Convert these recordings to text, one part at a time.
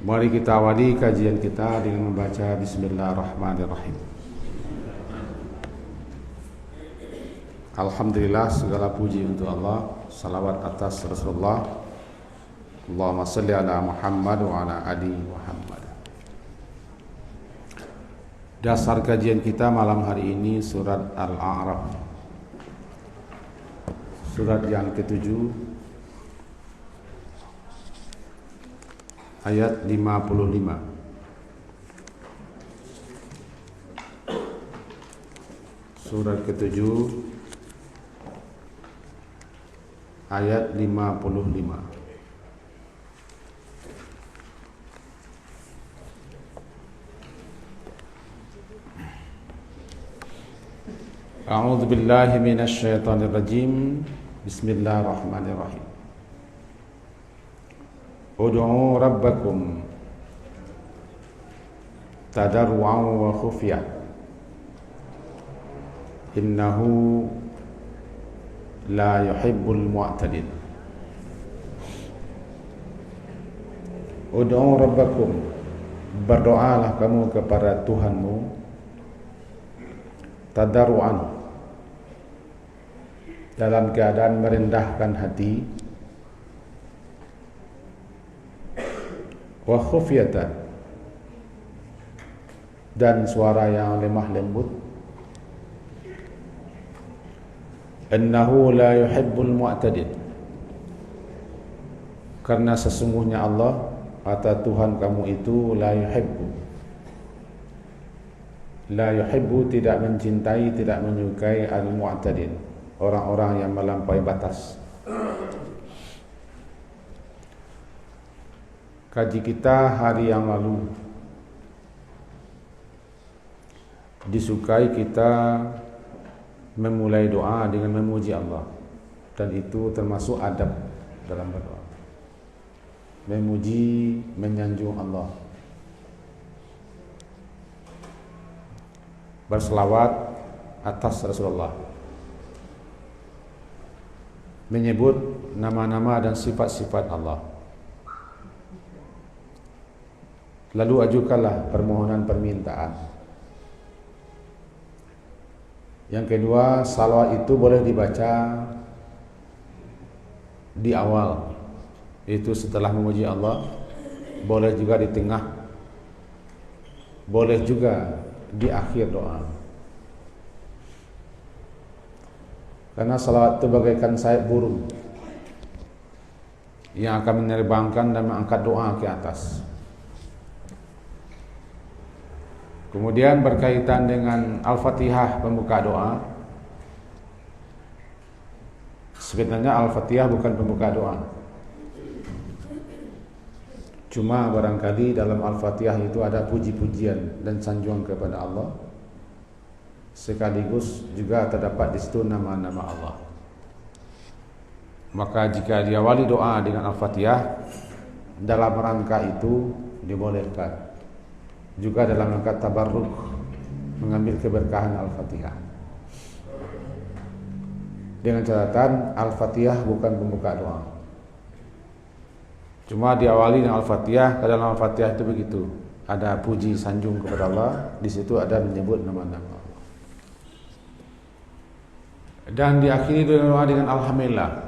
Mari kita awali kajian kita dengan membaca Bismillahirrahmanirrahim. Alhamdulillah, segala puji untuk Allah. Salawat atas Rasulullah. Allahumma salli ala Muhammad wa ala ali Muhammad. Dasar kajian kita malam hari ini surat Al-A'raf, surat yang ke-7, ayat 55. Surat ke-7 ayat 55. A'udzu billahi minasy syaithanir rajim. Bismillahirrahmanirrahim. Ud'u rabbakum tadarru'an wa khufyah innahu la yuhibbul mu'tadin. Ud'u rabbakum, berdoalah kamu kepada Tuhanmu, tadarru'an, dalam keadaan merendahkan hati, wa khufyatan, dan suara yang lemah lembut. Innahu la yuhibbul mu'tadin, karena sesungguhnya Allah atau Tuhan kamu itu la yuhibbu, tidak mencintai, tidak menyukai al-mu'tadin, orang-orang yang melampaui batas. Kaji kita hari yang lalu disukai kita memulai doa dengan memuji Allah, dan itu termasuk adab dalam berdoa. Memuji, menyanjung Allah, berselawat atas Rasulullah, menyebut nama-nama dan sifat-sifat Allah. Lalu ajukanlah permohonan permintaan. Yang kedua, salawat itu boleh dibaca di awal, itu setelah memuji Allah, boleh juga di tengah, boleh juga di akhir doa. Karena salawat itu bagaikan sayap burung yang akan menerbangkan dan mengangkat doa ke atas. Kemudian berkaitan dengan Al-Fatihah, pembuka doa. Sebenarnya Al-Fatihah bukan pembuka doa, cuma barangkali dalam Al-Fatihah itu ada puji-pujian dan sanjungan kepada Allah, sekaligus juga terdapat di situ nama-nama Allah. Maka jika diawali doa dengan Al-Fatihah, dalam rangka itu dibolehkan. Juga dalam rangka tabarruk, mengambil keberkahan Al-Fatihah. Dengan catatan Al-Fatihah bukan pembuka doa, cuma diawali dengan Al-Fatihah. Dalam Al-Fatihah itu begitu, ada puji sanjung kepada Allah, di situ ada menyebut nama-nama Allah. Dan diakhiri doa dengan Alhamdulillah,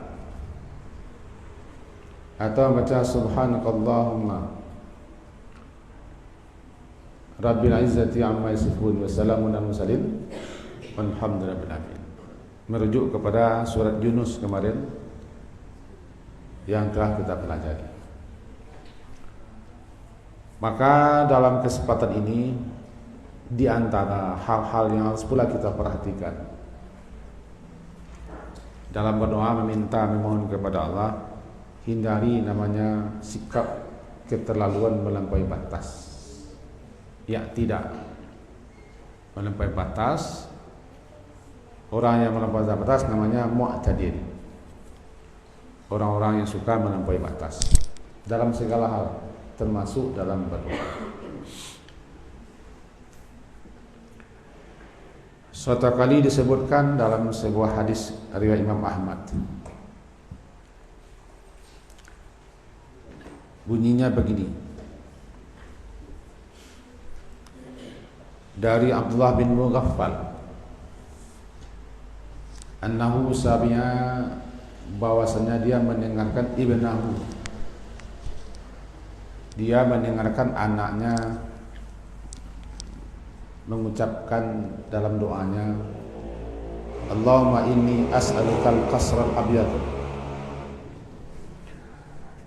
atau baca Subhanakallahumma Rabbil izzati amma yasifun wa salamun alal mursalin walhamdulillahi rabbil alamin. Merujuk kepada surat Yunus kemarin yang telah kita pelajari. Maka dalam kesempatan ini, di antara hal-hal yang harus pula kita perhatikan dalam berdoa, meminta, memohon kepada Allah, hindari namanya sikap keterlaluan melampaui batas. Ya, tidak melampaui batas. Orang yang melampaui batas namanya mu'tadin, orang-orang yang suka melampaui batas dalam segala hal, termasuk dalam berdoa. Suatu kali disebutkan dalam sebuah hadis riwayat Imam Ahmad, bunyinya begini: dari Abdullah bin Mughaffal annahu sami'a, bahwasanya dia mendengarkan ibnahu, dia mendengarkan anaknya mengucapkan dalam doanya, Allahumma inni as'alukal qasral abyad,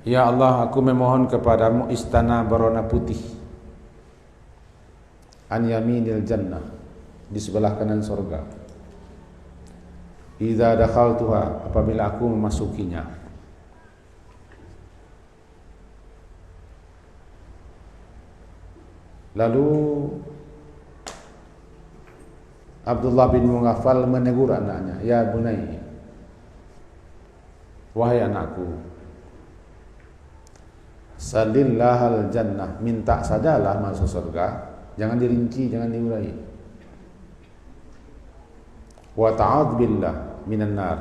ya Allah, aku memohon kepadamu istana berwarna putih, an yaminil jannah, di sebelah kanan surga, idza dakhaltuha, apabila aku memasukinya. Lalu Abdullah bin Mughaffal menegur anaknya, ya bunai, wahai anakku, salillahal jannah, minta sajalah masuk surga, jangan dirinci, jangan diurai. Wa ta'adz billah minan nar,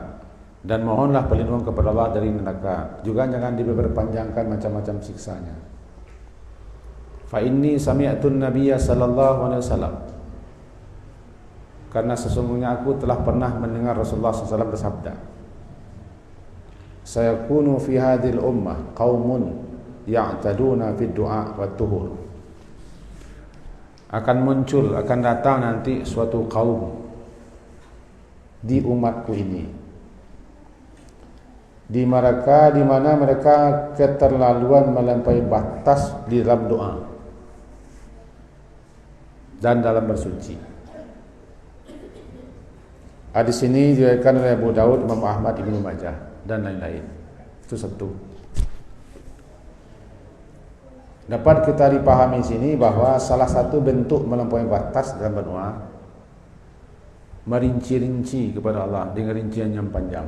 dan mohonlah perlindungan kepada Allah dari neraka, juga jangan diperpanjangkan macam-macam siksanya. Fa inni sami'tun nabiyya sallallahu alaihi wasallam, karena sesungguhnya aku telah pernah mendengar Rasulullah SAW bersabda, sayakunu fi hadhil ummah qaumun ya'taduna fid du'a wat tuhur, akan muncul, akan datang nanti suatu kaum di umatku ini, di mana mereka keterlaluan melampaui batas di dalam doa dan dalam bersuci. Hadis ini diriwayatkan oleh Abu Daud, Imam Ahmad, Ibnu Majah dan lain-lain. Itu satu. Dapat kita dipahami sini bahwa salah satu bentuk melampaui batas dalam berdoa, merinci-rinci kepada Allah dengan rincian yang panjang.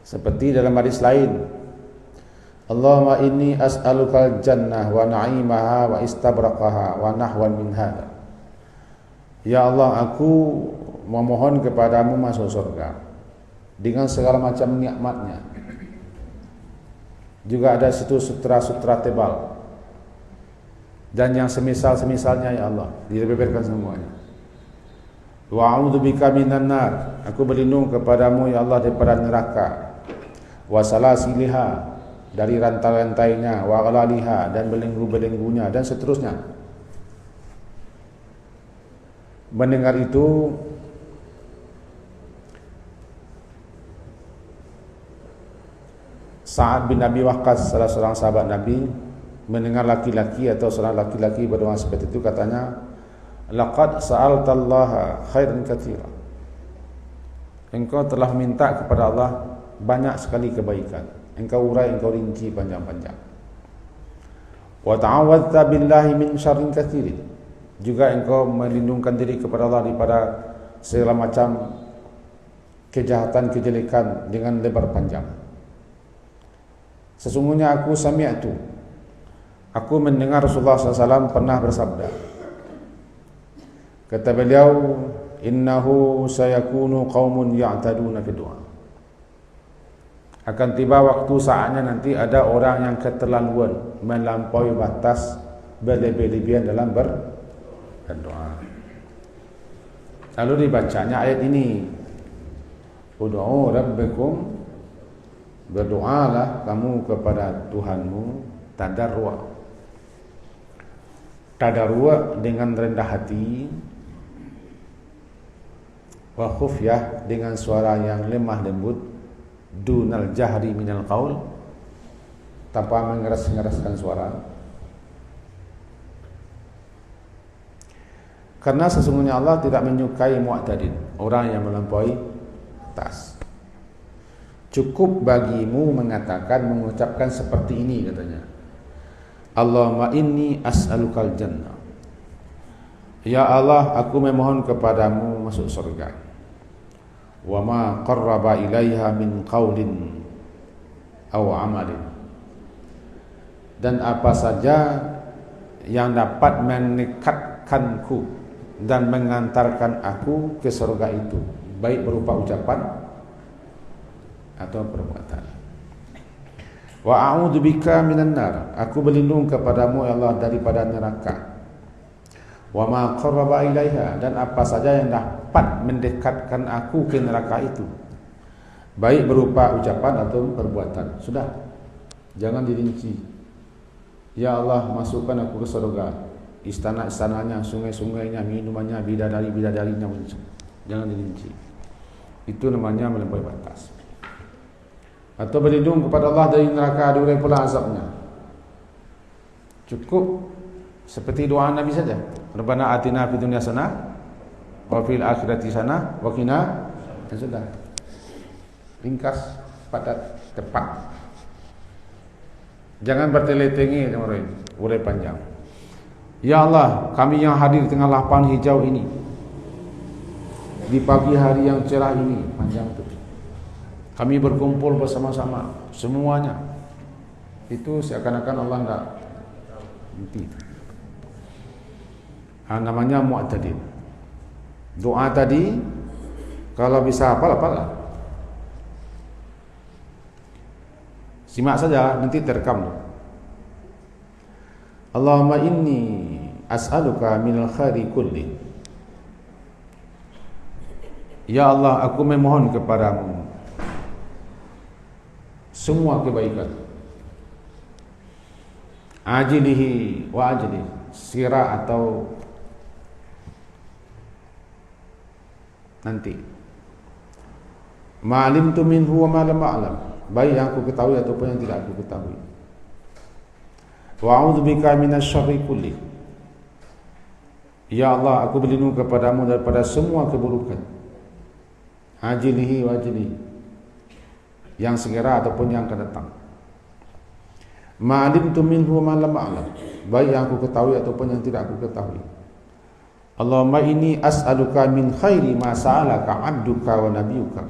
Seperti dalam hadis lain, Allahumma inni as'alukal jannah wa na'imaha wa istabraqaha wa nahwan min hadha, ya Allah, aku memohon kepadamu masuk surga dengan segala macam nikmatnya. Juga ada situ sutra-sutra tebal dan yang semisal-semisalnya, ya Allah, dibeberkan semuanya. Wa a'udzubika minan nar, aku berlindung kepadamu ya Allah daripada neraka. Wa salasiliha, dari rantai-rantainya, wa ghalaliha, dan belenggu-belenggunya, dan seterusnya. Mendengar itu, Sa'ad bin Abi Waqqas, salah seorang sahabat Nabi, mendengar laki-laki atau seorang laki-laki berdoa seperti itu, katanya, laqad sa'altallaha khairan katsira, engkau telah minta kepada Allah banyak sekali kebaikan, engkau urai, engkau rinci panjang-panjang. Wa ta'awwadta billahi min syarrin katsirin, juga engkau melindungkan diri kepada Allah daripada segala macam kejahatan, kejelekan dengan lebar panjang. Sesungguhnya aku sami'tu, aku mendengar Rasulullah SAW pernah bersabda, kata beliau, innahu sayakunu qaumun ya'taduna fid du'a, akan tiba waktu saatnya nanti ada orang yang keterlaluan melampaui batas, berlebih-lebihan dalam berdoa. Lalu dibacanya ayat ini, ud'u rabbakum, berdoalah kamu kepada Tuhanmu, tadarru' dengan rendah hati, wa khufyah, dengan suara yang lemah lembut, dunal jahri minal qaul, tanpa mengeras-ngeraskan suara. Karena sesungguhnya Allah tidak menyukai mu'tadin, orang yang melampaui batas. Cukup bagimu mengatakan, mengucapkan seperti ini, katanya, Allahumma inni as'alukal jannah, ya Allah, aku memohon kepadamu masuk surga, wa ma qarraba ilaiha min qaulin aw amalin, dan apa saja yang dapat mendekatkanku dan mengantarkan aku ke surga itu, baik berupa ucapan atau perbuatan. Wa a'udzubika minan nar. Aku berlindung kepadamu ya Allah daripada neraka. Wa ma qarraba ilaiha, dan apa saja yang dapat mendekatkan aku ke neraka itu, baik berupa ucapan atau perbuatan. Sudah, jangan dirinci. Ya Allah, masukkan aku ke surga, istana-istananya, sungai-sungainya, minumannya, bidadari-bidadarinya. Jangan dirinci. Itu namanya melampaui batas. Atau berlindung kepada Allah dari neraka, diurai pula azabnya. Cukup seperti doa Nabi saja. Rabbana atina fid dunya hasanah wa fil akhirati hasanah wa qina. Sudah. Ringkas, padat, tepat. Jangan bertele-tele dengan urai panjang. Ya Allah, kami yang hadir di tengah lapang hijau ini, di pagi hari yang cerah ini, panjang itu, kami berkumpul bersama-sama semuanya. Itu seakan-akan Allah tidak henti. Namanya mu'tadil. Doa tadi kalau bisa hafal. Simak saja, nanti terekam. Allahumma inni as'aluka minal khairi kulli. Ya Allah, aku memohon kepadamu semua kebaikan, ajilihi wa ajlihi, sira atau nanti, ma'alimtu minhu wa ma lam a'lam, baik yang aku ketahui ataupun yang tidak aku ketahui. Wa a'udzubika minasyarri kulli. Ya Allah, aku berlindung kepadamu daripada semua keburukan, ajilihi wa ajlihi, yang segera ataupun yang akan datang. Ma'alimtu minhu ma lam a'lam, baik yang aku ketahui ataupun yang tidak aku ketahui. Allahumma inni as'aluka min khairi ma sa'alaka 'abduka wa nabiyuka.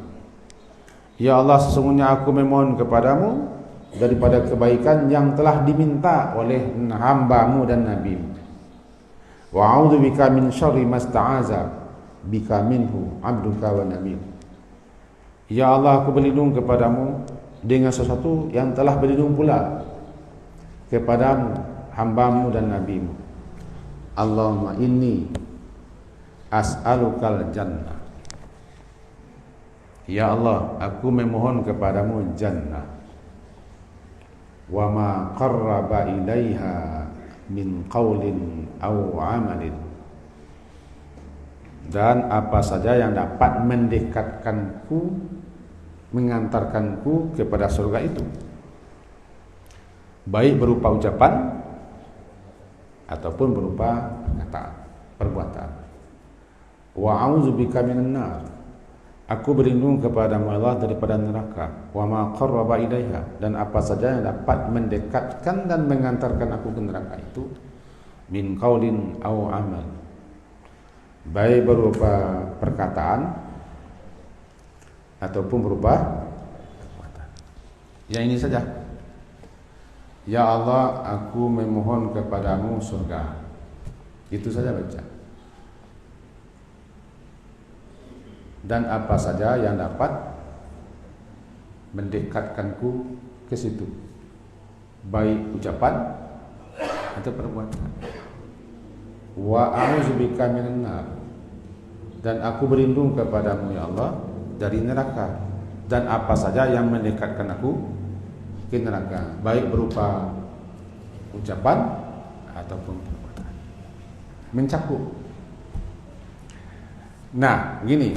Ya Allah, sesungguhnya aku memohon kepadamu daripada kebaikan yang telah diminta oleh hamba-Mu dan Nabi-Mu. Wa a'udzubika min syarri ma sta'aza bika minhu 'abduka wa nabiyuka. Ya Allah, aku berlindung kepadamu dengan sesuatu yang telah berlindung pula kepadamu, hamba-Mu dan Nabi-Mu. Allahumma inni as'alukal jannah. Ya Allah, aku memohon kepadamu jannah. Wa ma qarraba ilaiha min qaulin aw amalin, dan apa saja yang dapat mendekatkanku, mengantarkanku kepada surga itu, baik berupa ucapan ataupun berupa perkataan, perbuatan. Wa a'udzubika minan nar. Aku berlindung kepadamu Allah daripada neraka. Wa ma qarraba ilaiha, dan apa saja yang dapat mendekatkan dan mengantarkan aku ke neraka itu, min qaulin aw amal, baik berupa perkataan ataupun berupa perbuatan. Ya, ini saja. Ya Allah, aku memohon kepadamu surga. Itu saja baca. Dan apa saja yang dapat mendekatkanku ke situ, baik ucapan atau perbuatan. Wa a'udzubika minan nar, dan aku berlindung kepadamu ya Allah dari neraka, dan apa saja yang mendekatkan aku ke neraka, baik berupa ucapan ataupun perbuatan. Mencakup. Nah, gini,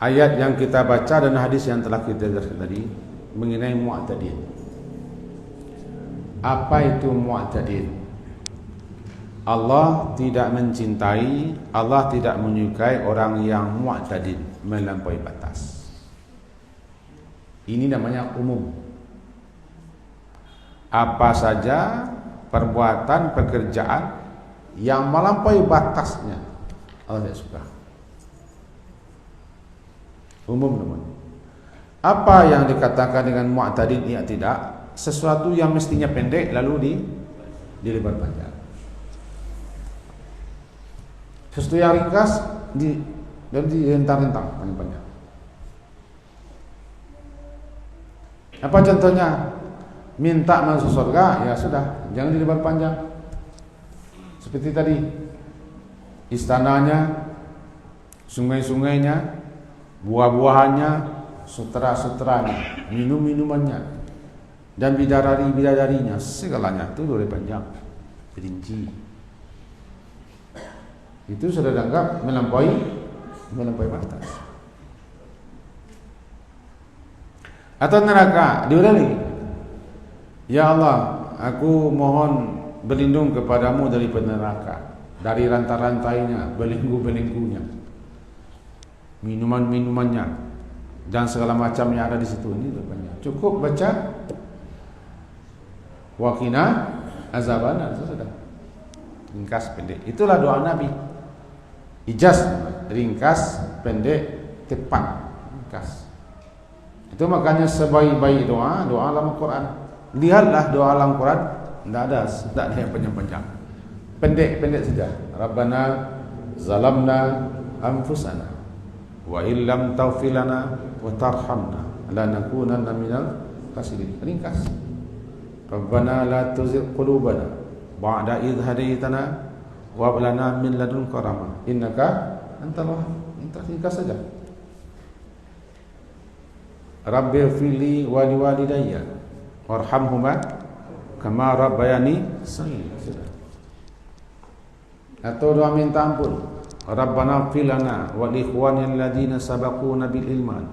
ayat yang kita baca dan hadis yang telah kita jelaskan tadi mengenai mu'tadil. Apa itu mu'tadil? Allah tidak mencintai, Allah tidak menyukai orang yang mu'tadil, melampaui batas. Ini namanya umum. Apa saja perbuatan, pekerjaan yang melampaui batasnya, Allah tidak suka. Umum namanya. Apa yang dikatakan dengan mu'tadil? Ya, tidak sesuatu yang mestinya pendek lalu dilebar panjang. Sesuatu yang ringkas dan direntang-rentang panjang-panjang. Apa contohnya? Minta masuk surga, ya sudah, jangan dilebar panjang. Seperti tadi, istananya, sungai-sungainya, buah-buahannya, sutera-suteranya, minum-minumannya, dan bidadari-bidadarinya, segalanya itu boleh panjang, rinci. Itu sudah dianggap melampaui batas. Atau neraka, diulangi. Ya Allah, aku mohon berlindung kepadamu dari neraka, dari rantai-rantainya, belenggu-belenggunya, minuman-minumannya, dan segala macam yang ada di situ. Ini banyak. Cukup baca waqina azabannar, itu sudah. Ringkas pendek. Itulah doa Nabi. Ijaz, ringkas, pendek, tepat. Ringkas. Itu makanya sebaik-baik doa dalam Al-Quran. Lihatlah doa dalam Quran, tidak ada yang panjang-panjang. Pendek-pendek saja. Rabbana zalamna anfusana wa illam taghfir lana wa tarhamna lanakunanna minal khasirin. Ringkas. Rabbana la tuzigh qulubana ba'da idh hadaytana wa hab lana min ladunka rahmah innaka antal wahhab. Ringkas saja. Rabbi fili wa liwalidayya warhamhuma kama rabbayani shaghira. Atau doa minta ampun, Rabbana ighfir lana wa li ikhwanina alladziina sabaquna bil iman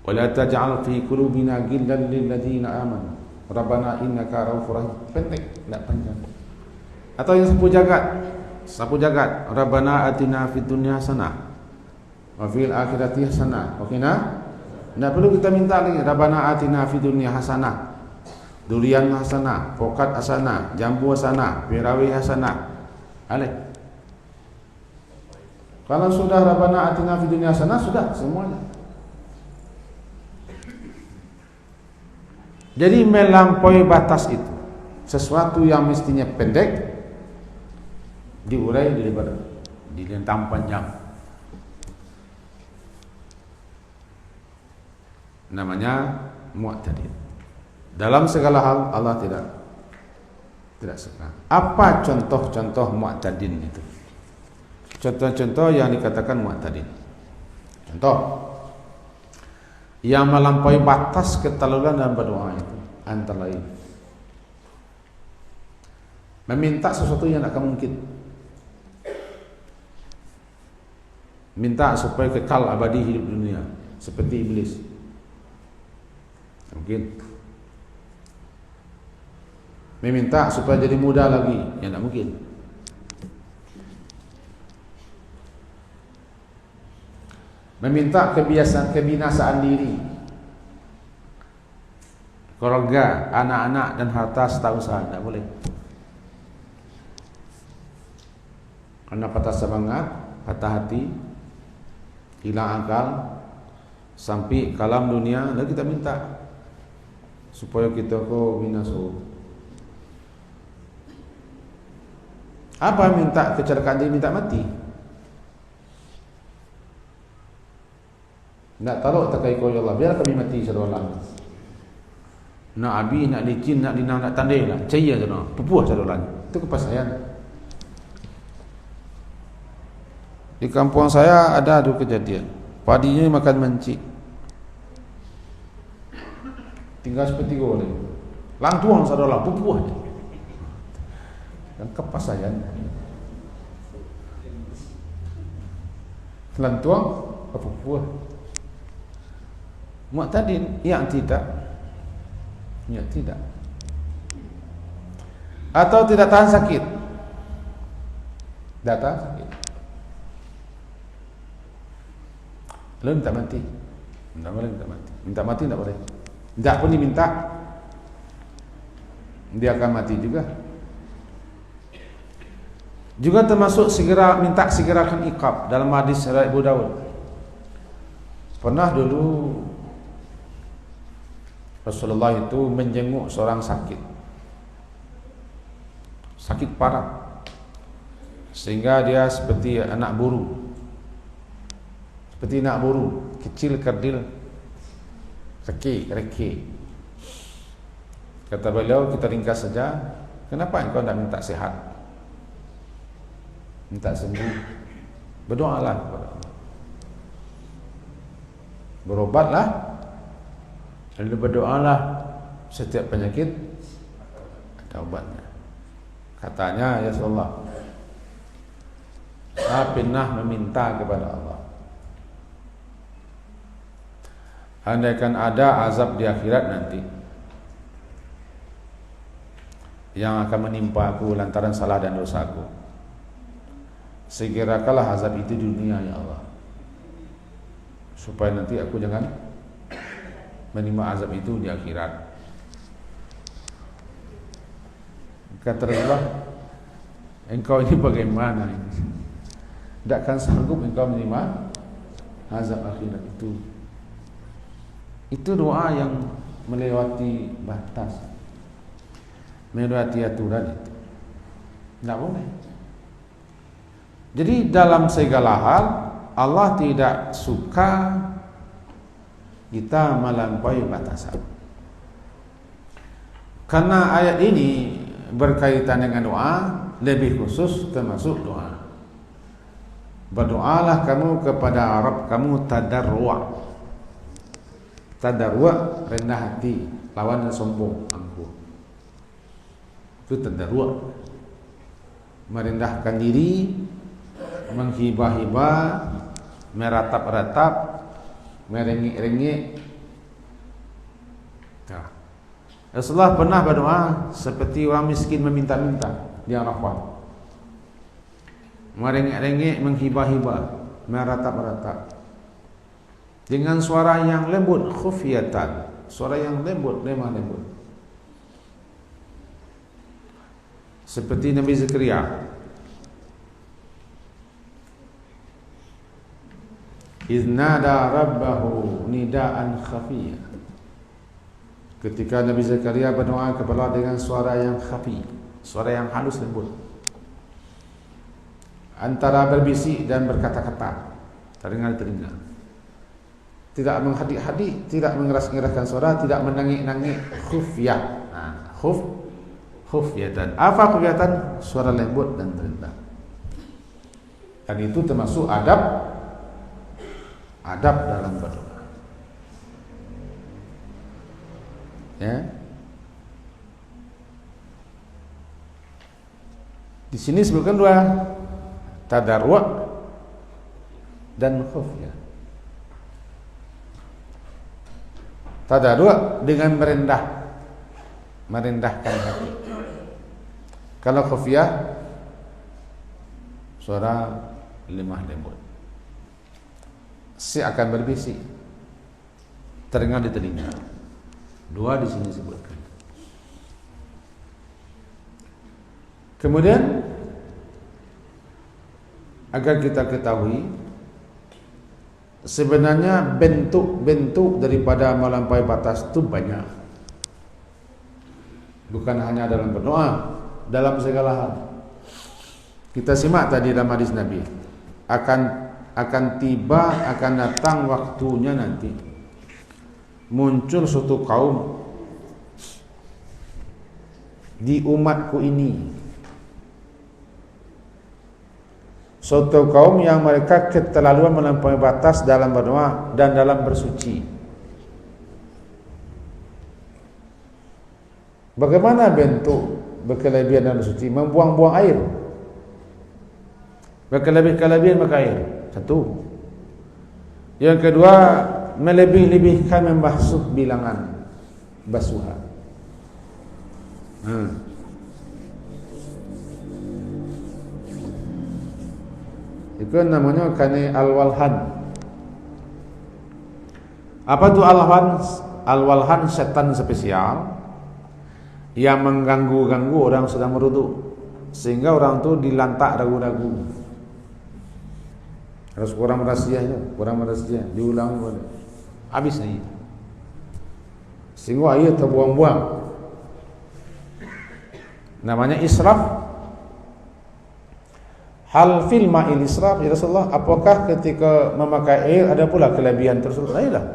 wa la taj'al fi qulubina ghillan lil ladziina amanu Rabbana innaka ra'ufur rahim. Pendek, tidak panjang. Atau yang sapu jagat, Rabbana atina fid dunya hasanah wa fil akhirati hasanah wa qina. Tidak perlu kita minta lagi, Rabbana atina fid dunya hasanah, durian hasanah, pokat hasanah, jambu hasanah, pirawi hasanah. Alih. Kalau sudah Rabbana atina fid dunya hasanah, sudah semuanya. Jadi melampaui batas itu, sesuatu yang mestinya pendek diurai dilebar, dilentang panjang. Namanya mu'tadil. Dalam segala hal Allah tidak suka. Apa contoh-contoh mu'tadin itu? Contoh-contoh yang dikatakan mu'tadin. Contoh yang melampaui batas keterlaluan dalam berdoa itu antara lain meminta sesuatu yang tak mungkin. Minta supaya kekal abadi hidup dunia seperti iblis. Mungkin. Meminta supaya jadi muda lagi, yang tak mungkin. Meminta kebinasaan diri, keluarga, anak-anak dan harta setahusaha, tak boleh. Karena patah semangat, patah hati, hilang akal, sampai kalam dunia, lalu kita minta supaya kita binaso. Apa minta kecelakaan diri, minta mati? Nak taruh takai kau ya Allah, biar kami mati sadolan. Nak abi, nak licin, nak dinang, nak tandai lah, caya sadolan, pupuh sadolan. Itu kepasayan. Di kampung saya ada kejadian, padinya makan mencik. Tinggal seperti boleh. Langtuang sadolan, pupuh aja. Dan kepasayan. Lantuang, pupuh. Mu'tadin yang tidak. Atau tidak tahan sakit. Tidak tahan sakit. Lalu minta mati. Tidak boleh minta mati. Minta mati tidak boleh. Tidak pun diminta, dia akan mati juga. Juga termasuk segerakan iqab dalam hadis riwayat Abu Dawud. Pernah dulu Rasulullah itu menjenguk seorang sakit parah, sehingga dia seperti anak buru, kecil kerdil, reki. Kata beliau, kita ringkas saja, kenapa engkau tidak minta sehat, minta sembuh? Berdoalah kepada Allah, berobatlah, lalu berdoalah, setiap penyakit ada obatnya. Katanya, ya Rasulullah, saya pernah meminta kepada Allah, andaikan ada azab di akhirat nanti yang akan menimpa aku lantaran salah dan dosaku, segerakanlah azab itu di dunia ya Allah, supaya nanti aku jangan menerima azab itu di akhirat. Kata Rasulullah, engkau ini bagaimana ini? Takkan sanggup engkau menerima azab akhirat itu. Itu doa yang melewati batas, melewati aturan itu. Tidak boleh. Jadi dalam segala hal Allah tidak suka kita melampaui batasan. Karena ayat ini berkaitan dengan doa, lebih khusus termasuk doa. Berdoalah kamu kepada Rabb kamu tadarru'. Tadarru' rendah hati, lawan sombong, angkuh. Itu tadarru'. Merendahkan diri, menghibah-hibah, meratap-ratap, merengek-rengek. Nah, Rasulullah pernah berdoa seperti orang miskin meminta-minta di Arafah. Merengek-rengek, menghibah-hibah, meratap-ratap dengan suara yang lembut, khufiyatan, suara yang lembut, lemah lembut. Seperti Nabi Zakaria, iznada rabbahu nidaan khafiyya. Ketika Nabi Zakaria berdoa kepada Allah dengan suara yang khafi, suara yang halus lembut, antara berbisik dan berkata-kata, terdengar telinga. Tidak menghadik-hadik, tidak mengeras-ngeraskan suara, tidak menangik-nangik, khufyah. Khufyatan. Apa khufyatan? Suara lembut dan rendah. Dan itu termasuk adab dalam berdoa. Ya. Di sini sebutkan dua, tadarru' dan khufyah. Tadarru' dengan merendahkan hati. Kalau khufyah, suara lemah lembut, akan berbisik, terdengar di telinga. Dua di sini disebutkan. Kemudian agar kita ketahui, sebenarnya bentuk-bentuk daripada melampaui batas itu banyak. Bukan hanya dalam berdoa, dalam segala hal. Kita simak tadi dalam hadis Nabi, akan tiba, akan datang waktunya nanti muncul suatu kaum di umatku ini, suatu kaum yang mereka keterlaluan melampaui batas dalam berdoa dan dalam bersuci. Bagaimana bentuk berkelebihan dalam bersuci? Membuang-buang air, berkelebihan pakai air. Satu. Yang kedua, melebih-lebihkan membasuh bilangan basuhan. Itu namanya kane al-walhan. Apa itu al-walhan? Al-walhan setan spesial yang mengganggu-ganggu orang sedang meruduk, sehingga orang itu dilantak ragu-ragu. Harus kurang merahsia, diulang habis air, sehingga air terbuang-buang. Namanya israf. Hal fil ma'il israf ya Rasulullah, apakah ketika memakai air ada pula kelebihan tersebut? Tidak.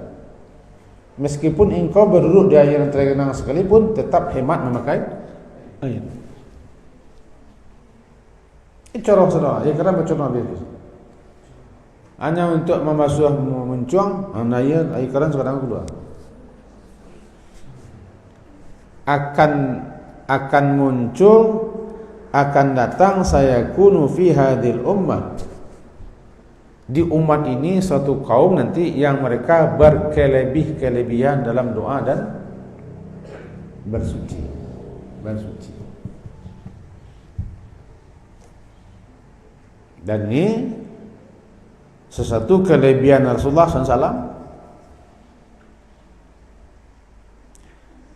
Meskipun engkau berduduk di air yang tergenang sekalipun, tetap hemat memakai air. Ini cara saudara. Ya kerana bercontoh dia. Hanya untuk membasuh mencuang, air keran sekarang keluar. Akan muncul, akan datang sayakunu fi hadhil ummah. Di umat ini suatu kaum nanti yang mereka berkelebihan dalam doa dan bersuci. Dan ini sesuatu kelebihan Rasulullah SAW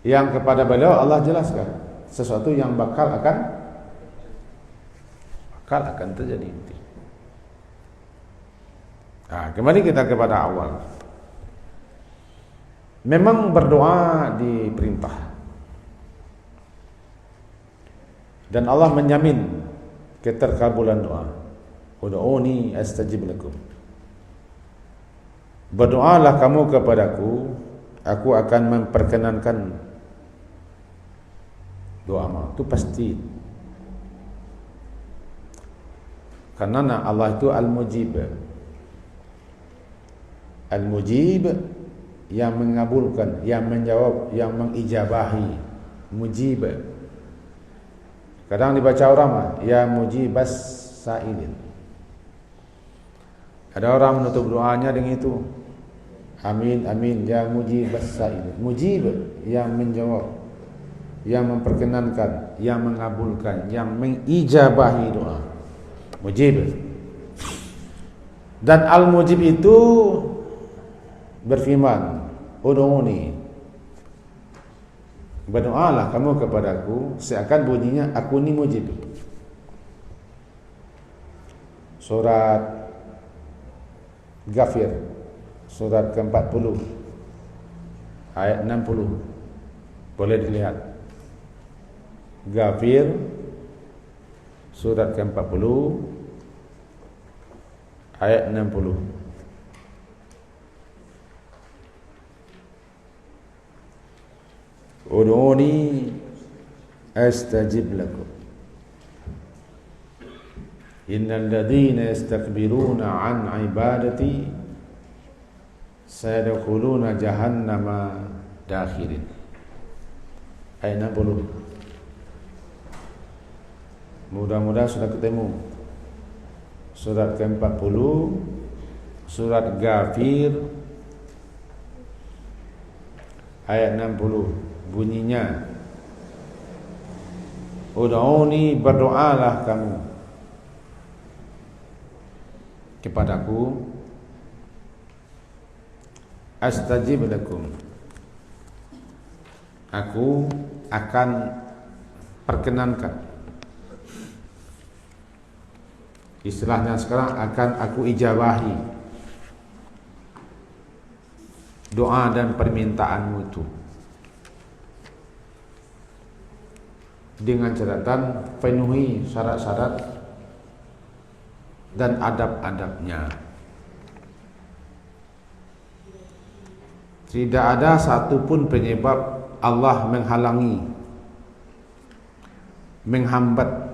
yang kepada beliau Allah jelaskan sesuatu yang bakal akan terjadi. Nah, kembali kita kepada awal. Memang berdoa diperintah, dan Allah menjamin keterkabulan doa. Ud'uni astajib lakum. Berdoalah kamu kepadaku, aku akan memperkenankan doamu. Itu pasti. Karena Allah itu Al-Mujib. Al-Mujib yang mengabulkan, yang menjawab, yang mengijabahi. Mujib. Kadang dibaca orang, ya mujibas sa'ilin. Ada orang menutup doanya dengan itu, amin amin ya mujibas sa'ilin. Mujib yang menjawab, yang memperkenankan, yang mengabulkan, yang mengijabahi doa. Mujib. Dan Al-Mujib itu berfirman, ud'uni, berdoalah kamu kepadaku, seakan bunyinya aku ni mujib. Surat Ghafir, surat ke-40 ayat 60. Boleh dilihat. Ghafir surat ke-40 ayat 60. Ud'uni astajib lakum. Innal ladzina yastakbiruna an ibadati sayadkhuluna jahannama dakhirin. Ayat 60. Mudah-mudahan sudah ketemu. Surat ke-40, surat Ghafir ayat 60. Bunyinya, ud'uni, berdoalah kamu kepadaku, astajib lakum, aku akan perkenankan. Istilahnya sekarang, akan aku ijabahi doa dan permintaanmu itu, dengan catatan penuhi syarat-syarat dan adab-adabnya. Tidak ada satupun penyebab Allah menghalangi, menghambat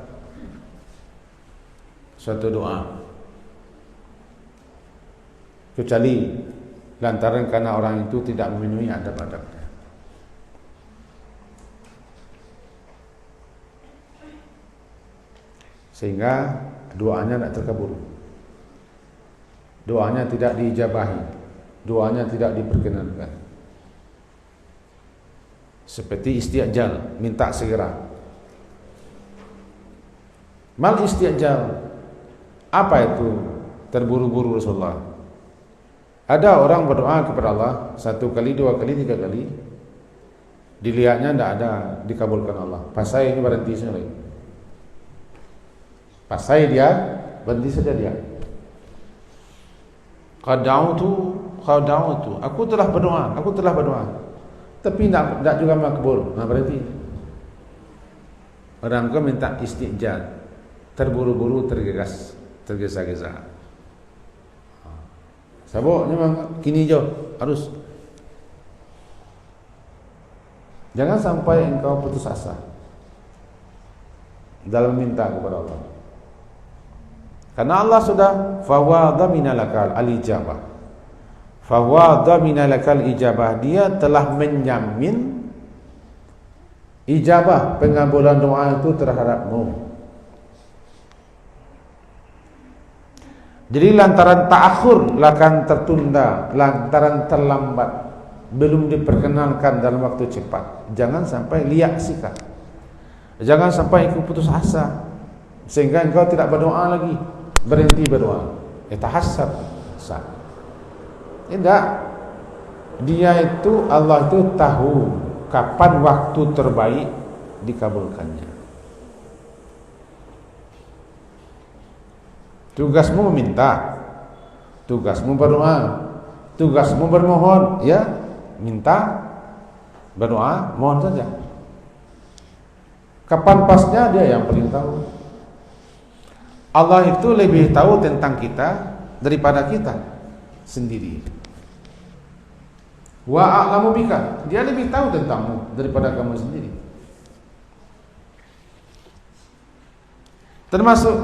suatu doa, kecuali lantaran karena orang itu tidak memenuhi adab-adabnya. Sehingga doanya tidak terkabul, doanya tidak diijabahi, doanya tidak diperkenankan. Seperti isti'jal, minta segera. Mal isti'jal, apa itu? Terburu-buru Rasulullah. Ada orang berdoa kepada Allah 1 kali, 2 kali, 3 kali, dilihatnya tidak ada dikabulkan Allah. Pasai ini berhenti saja. Pasai dia, berhenti saja dia. Qada'utu, aku telah berdoa, tapi tidak juga makbul. Nah, berarti orang kau minta isti'jal, terburu-buru, tergesa-gesa. Sabuk memang kini je harus. Jangan sampai engkau putus asa dalam minta kepada Allah. Karena Allah sudah fawadhamina lakal al-ijabah. Fawadhamina lakal ijabah, dia telah menjamin ijabah, pengabulan doa itu terhadapmu. Jadi lantaran ta'akhur, akan tertunda, lantaran terlambat, belum diperkenalkan dalam waktu cepat, jangan sampai liak sikap, jangan sampai engkau putus asa sehingga engkau tidak berdoa lagi, berhenti berdoa, tahassab. Tidak, dia itu, Allah itu tahu kapan waktu terbaik dikabulkannya. Tugasmu meminta, tugasmu berdoa, tugasmu bermohon, ya, minta, berdoa, mohon saja. Kapan pasnya dia yang paling tahu. Allah itu lebih tahu tentang kita daripada kita sendiri. Wa a'lamu bika, dia lebih tahu tentangmu daripada kamu sendiri. Termasuk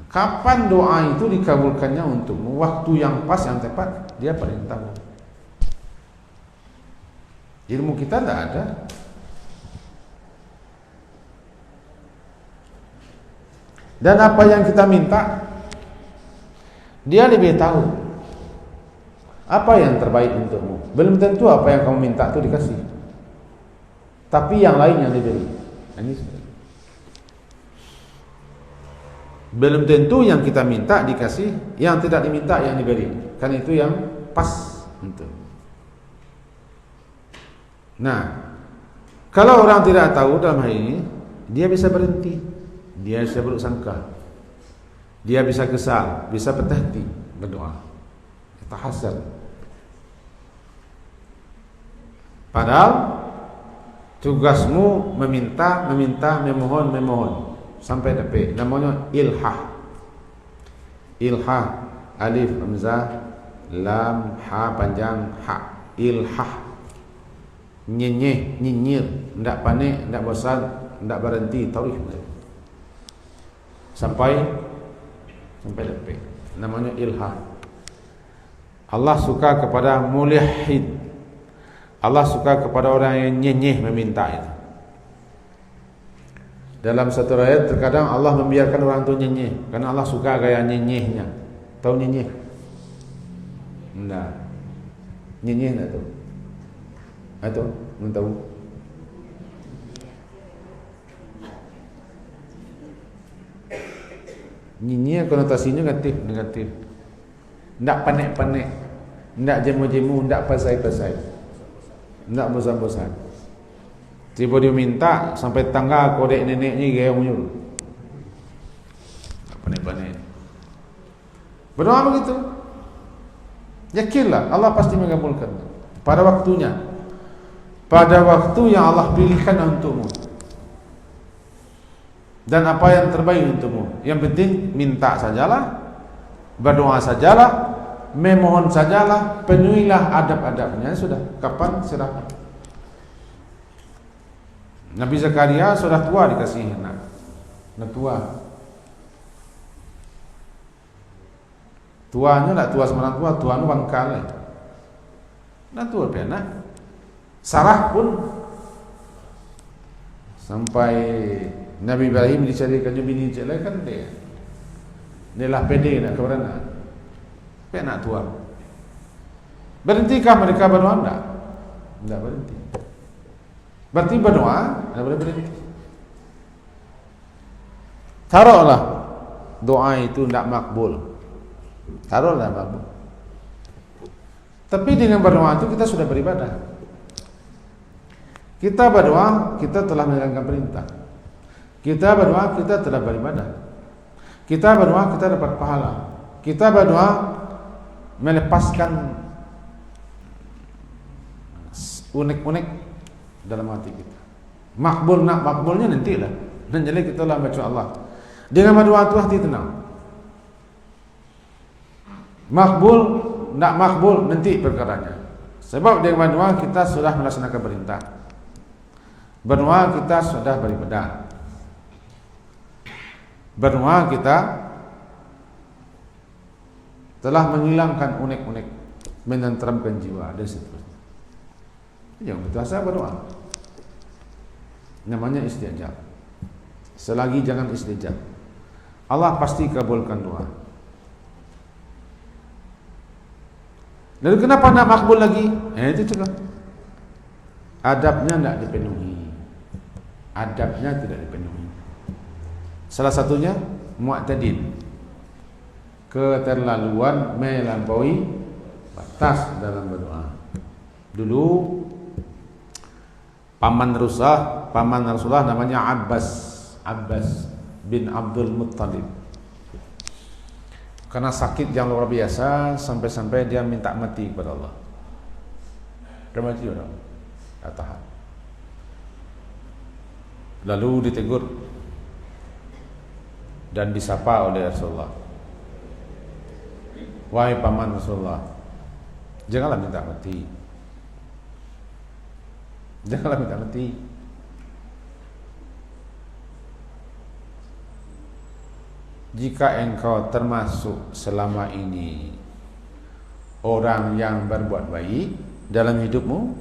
kapan doa itu dikabulkannya untukmu, waktu yang pas, yang tepat, dia paling tahu. Ilmu kita tidak ada. Dan apa yang kita minta, dia lebih tahu apa yang terbaik untukmu. Belum tentu apa yang kamu minta itu dikasih, tapi yang lain yang diberi. Ini belum tentu yang kita minta dikasih, yang tidak diminta yang diberi. Kan itu yang pas untuk. Nah, kalau orang tidak tahu dalam hal ini, dia bisa berhenti, dia bisa buruk sangka, dia bisa kesal, bisa patah hati berdoa, tahassub. Padahal tugasmu meminta, memohon sampai dapat, namanya ilhah. Ilhah, alif hamzah lam ha panjang ha, ilhah. Nyinyir, ndak panik, ndak bosan, ndak berhenti, tarik sampai dapat, namanya ilhah. Allah suka kepada mulhid, Allah suka kepada orang yang nyenyeh meminta itu. Dalam satu ayat terkadang Allah membiarkan orang itu nyenyeh karena Allah suka gaya nyenyehnya. Tahu nyenyeh? Enggak. Nyenyeh enggak tahu? Atau belum tahu? Nyenyeh konotasinya negatif. Enggak panik-panik, enggak jemu-jemu, enggak pasai-pasai, enggak bosan-bosan. Tiba dia minta sampai tangga kodek neneknya gaya munyul. Panik-panik. Berdoa begitu. Yakinlah Allah pasti mengabulkan pada waktunya. Pada waktu yang Allah pilihkan untukmu. Dan apa yang terbaik untukmu. Yang penting minta sajalah, berdoa sajalah, memohon sajalah, penuhilah adab-adabnya, sudah. Kapan serahkan. Nabi Zakaria sudah tua dikasih anak. Tua. Tuanya tak tua sama orang tua, tuanya bangkal. Nah tua anak. Sarah pun sampai Nabi Ibrahim dicarikan bini jelek kan dia. Inilah pede nak keberana. Nak tua. Berhentikah mereka berdoa? Tidak berhenti. Berarti berdoa tidak boleh berhenti. Taruhlah doa itu tidak makbul. Taruhlah makbul. Tapi dengan berdoa itu kita sudah beribadah. Kita berdoa, kita telah menjalankan perintah. Kita berdoa, kita telah beribadah. Kita berdoa, kita dapat pahala. Kita berdoa melepaskan unek-unek dalam hati kita. Makbul nak makbulnya nantilah. Dan jadi kita lah baca Allah. Dengan berdoa itu hati tenang. Makbul nak makbul nanti perkaranya. Sebab dengan berdoa kita sudah melaksanakan perintah. Berdoa kita sudah beribadah. Berdoa kita telah menghilangkan unek-unek, menenteramkan jiwa dan seterusnya. Yang berdoa berdoa. Namanya istijab. Selagi jangan istijab, Allah pasti kabulkan doa. Lalu kenapa nak makbul lagi? Itu juga adabnya tidak dipenuhi. Adabnya tidak dipenuhi. Salah satunya mu'tadil, keterlaluan melampaui batas dalam berdoa. Dulu paman Rasulullah namanya Abbas bin Abdul Muttalib. Karena sakit yang luar biasa sampai-sampai dia minta mati kepada Allah. Dia mati orang, tak tahan. Lalu ditegur dan disapa oleh Rasulullah. Wahai paman Rasulullah, janganlah minta mati. Janganlah minta mati. Jika engkau termasuk selama ini orang yang berbuat baik dalam hidupmu,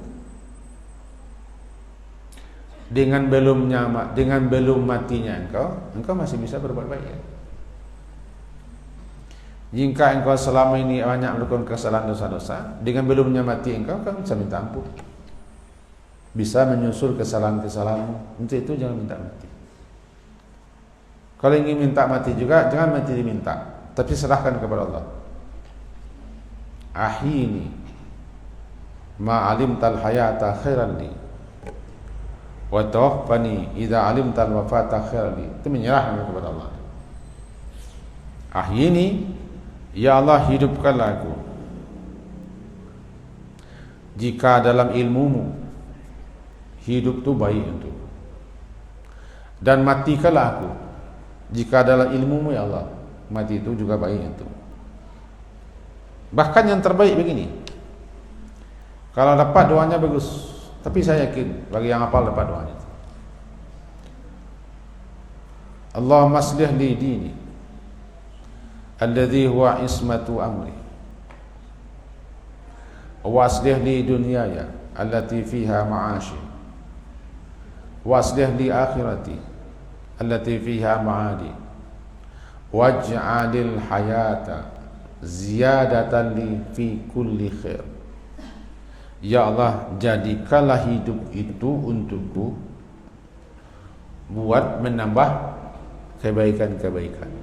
dengan belum matinya engkau masih bisa berbuat baik. Jika engkau selama ini banyak melakukan kesalahan dosa-dosa, dengan belumnya mati engkau bisa minta ampun, bisa menyusul kesalahan-kesalahanmu. Untuk itu jangan minta mati. Kalau ingin minta mati juga, jangan mati diminta, tapi serahkan kepada Allah. Ahini ma alimtal hayata khairan li wa tawaffani idza alimtal wafata khairan li. Itu menyerahkan kepada Allah. Ahini, ya Allah, hidupkanlah aku jika dalam ilmumu hidup itu baik untukku, dan matikanlah aku jika adalah ilmumu, ya Allah, mati itu juga baik itu. Bahkan yang terbaik begini, kalau dapat doanya bagus, tapi saya yakin bagi yang hafal dapat doanya. Allahumma aslih li dini alladhi huwa ismatu amri, wa aslih li dunyaya allati fiha ma'ashi, wa aslih li akhirati allati fiha ma'adi, waj'alil hayata ziyadatan li fi kulli khair. Ya Allah, jadikanlah hidup itu untukku buat menambah kebaikan-kebaikan.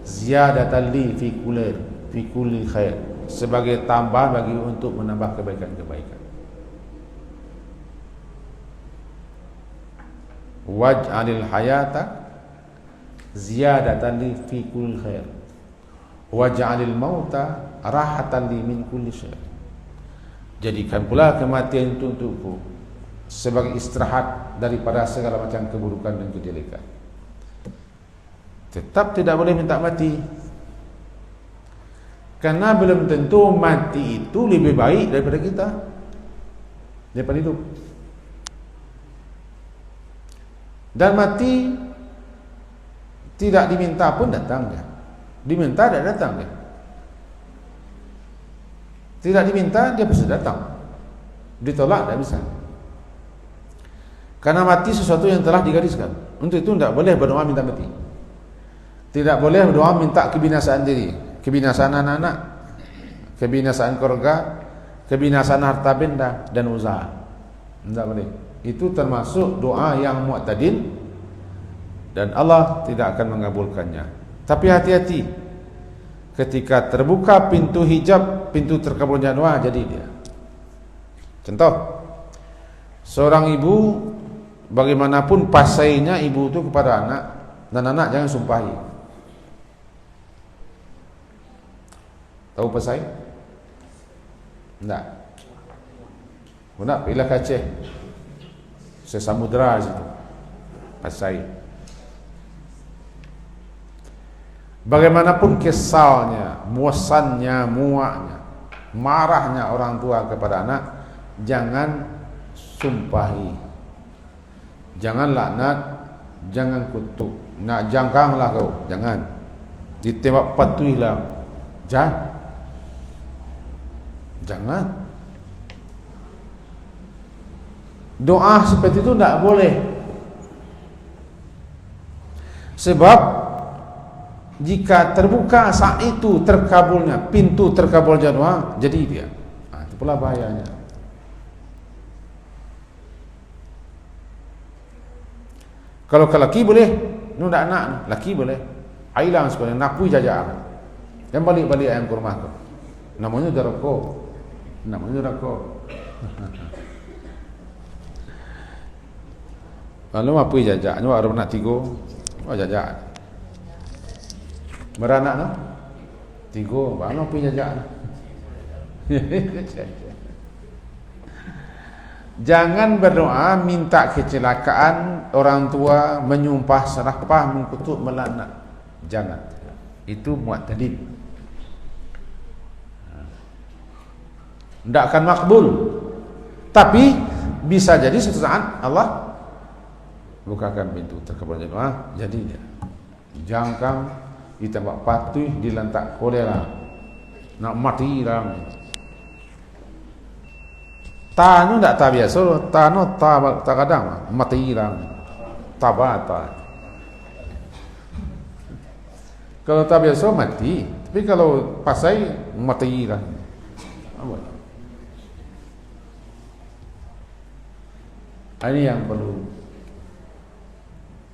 Ziyadatan li fi kulli khair, sebagai tambahan bagi untuk menambah kebaikan-kebaikan. Waj'alil hayata ziyadatan li fi kulli khair, waj'alil mauta rahatan li min kulli syarr. Jadikan pula kematian itu untukku sebagai istirahat daripada segala macam keburukan dan kejelekan. Tetap tidak boleh minta mati, karena belum tentu mati itu lebih baik daripada kita, daripada hidup. Dan mati tidak diminta pun datang dia, diminta tidak datang dia, tidak diminta dia bisa datang, ditolak tidak bisa. Karena mati sesuatu yang telah digariskan. Untuk itu tidak boleh berdoa minta mati, tidak boleh berdoa minta kebinasaan diri, kebinasaan anak-anak, kebinasaan keluarga, kebinasaan harta benda dan usaha. Tidak boleh. Itu termasuk doa yang mu'tadil dan Allah tidak akan mengabulkannya. Tapi hati-hati, ketika terbuka pintu hijab, pintu terkabulnya doa, jadi dia. Contoh, seorang ibu, bagaimanapun pasainya ibu itu kepada anak, dan anak jangan sumpahi. Tahu pasai? Tidak. Tidak, pilih Aceh, sesamudra situ, pasai. Bagaimanapun kesalnya, bosannya, muaknya, marahnya orang tua kepada anak, jangan sumpahi, jangan laknat, jangan kutuk, nak jangkanglah kau, jangan ditembak patuhilah, jangan. Doa seperti itu tidak boleh. Sebab jika terbuka saat itu terkabulnya, pintu terkabulnya doa, jadi dia. Itu pula bahayanya. Kalau ke laki boleh, tidak nak, laki boleh. Ailang sebenarnya, napui jajak. Yang balik-balik ayam ke rumah tu. Namanya darako. Lalu apa jajak? Ni orang nak tiga, jajak. Beranak no? Tiga, mana apa jajak? Jangan berdoa minta kecelakaan orang tua, menyumpah serapah, mengkutuk, melaknat. Jangan. Itu mu'tadid. Tidak akan makbul. Tapi bisa jadi suatu saat Allah bukakan pintu terkabulnya doa, jadi dia jangkang, ditembak patuh, dilantak kolera, nak mati orang. Tanu tak tak biasa, tanu tak kadang mati orang, tabata. Kalau tak biasa mati, tapi kalau pasai mati orang. Ini yang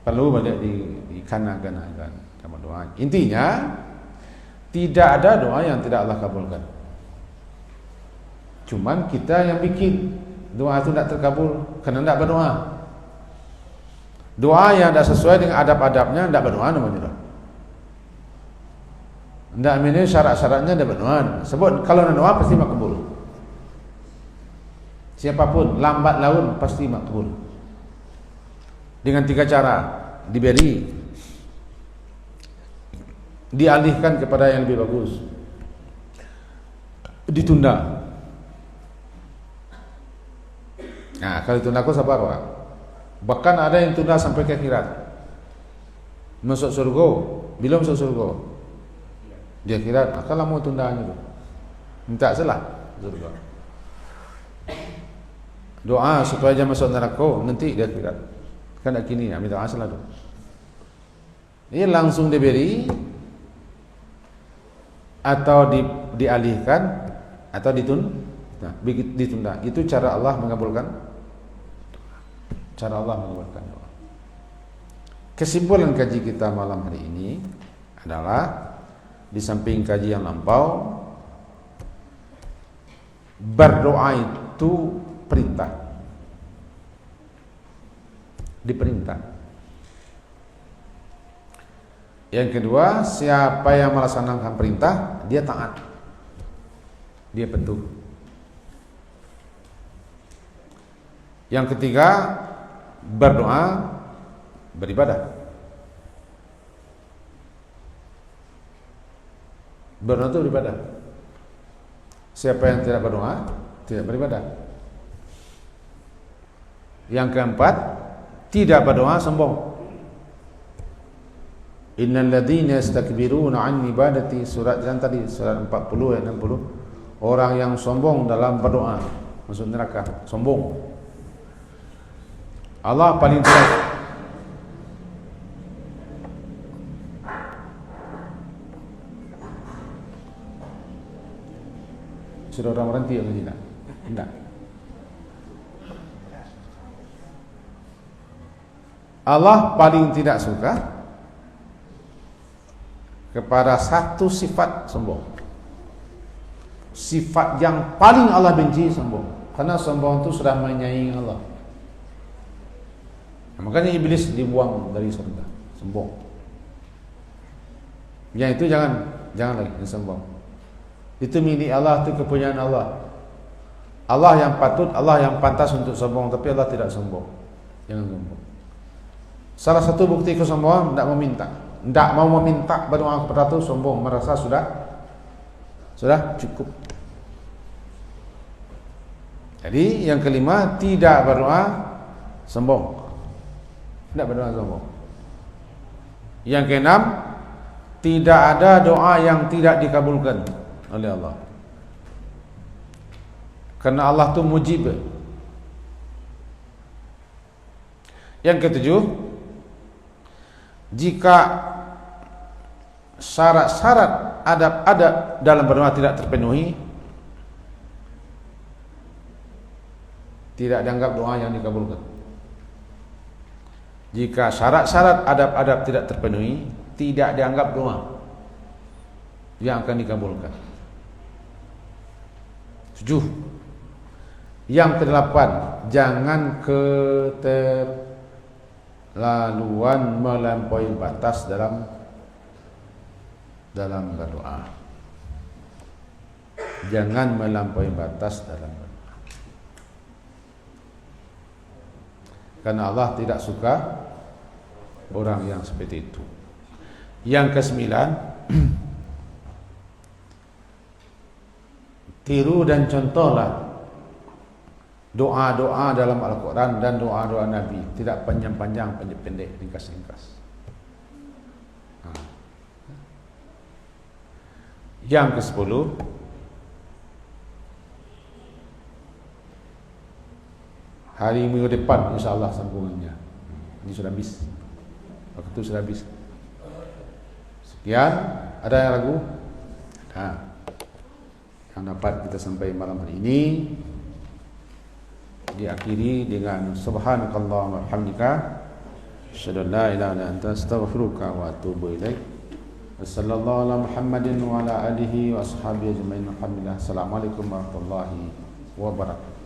perlu banyak dikana-kanakan sama doa. Intinya tidak ada doa yang tidak Allah kabulkan. Cuman kita yang bikin doa itu tidak terkabul kerana tidak berdoa. Doa yang tidak sesuai dengan adab-adabnya tidak berdoa namanya doa. Tidak memenuhi syarat-syaratnya tidak berdoa. Sebab kalau nak doa pasti makbul. Siapapun lambat laun pasti makbul. Dengan 3 cara: diberi, dialihkan kepada yang lebih bagus, ditunda. Nah, kalau ditunda aku sabar Pak. Bahkan ada yang tunda sampai ke akhirat. Masuk surga, belum masuk surga. Di akhirat, kalau mau tundanya tu, minta salah surga. Doa supaya jangan masuk neraka nanti di akhirat. Kan nak kini minta asal tu. Ini langsung diberi atau dialihkan atau ditunda. Itu cara Allah mengabulkan. Cara Allah mengabulkan doa. Kesimpulan kaji kita malam hari ini adalah di samping kaji yang lampau, berdoa itu perintah, diperintah. Yang kedua, siapa yang melaksanakan perintah, dia taat, dia patuh. Yang ketiga, berdoa, beribadah. Berdoa itu beribadah. Siapa yang tidak berdoa, tidak beribadah. Yang keempat, tidak berdoa sombong. Innal ladzina yastakbiruna an ibadati, surat yang tadi, surat 40 ayat 60. Orang yang sombong dalam berdoa masuk neraka, sombong. Allah paling tidak. Sudah orang berhenti atau tidak? Tidak. Allah paling tidak suka kepada satu sifat sombong. Sifat yang paling Allah benci sombong. Karena sombong itu sudah menyaingi Allah. Makanya iblis dibuang dari surga, sombong. Yang itu jangan lagi sombong. Itu milik Allah, itu kepunyaan Allah. Allah yang patut, Allah yang pantas untuk sombong, tapi Allah tidak sombong. Jangan sombong. Salah satu bukti kesombongan tidak mau meminta berdoa kepada itu, sombong, merasa sudah cukup. Jadi yang kelima, tidak berdoa sombong. Tidak berdoa sombong. Yang keenam, tidak ada doa yang tidak dikabulkan oleh Allah. Karena Allah tu mujib. Yang ketujuh, jika syarat-syarat adab-adab dalam berdoa tidak terpenuhi, tidak dianggap doa yang dikabulkan. Jika syarat-syarat adab-adab tidak terpenuhi, tidak dianggap doa yang akan dikabulkan. 7. Yang kedelapan, jangan keterlaluan melampaui batas dalam berdoa. Jangan melampaui batas dalam berdoa. Karena Allah tidak suka orang yang seperti itu. Yang kesembilan, tiru dan contohlah doa-doa dalam Al-Quran dan doa-doa Nabi. Tidak panjang-panjang, pendek-pendek, ringkas-ringkas. Yang ke-10, hari minggu depan insyaAllah sambungannya. Ini sudah habis, waktu sudah habis. Sekian, ada yang ragu? Nah, yang dapat kita sampai malam hari ini diakhiri dengan subhanakallahumma wa bihamdika asyhadu an la ilaha illa anta astaghfiruka wa atubu ilaik. Wassallallahu ala Muhammadin wa ala alihi wa ashabihi ajmain. Alhamdulillah. Assalamualaikum warahmatullahi wabarakatuh.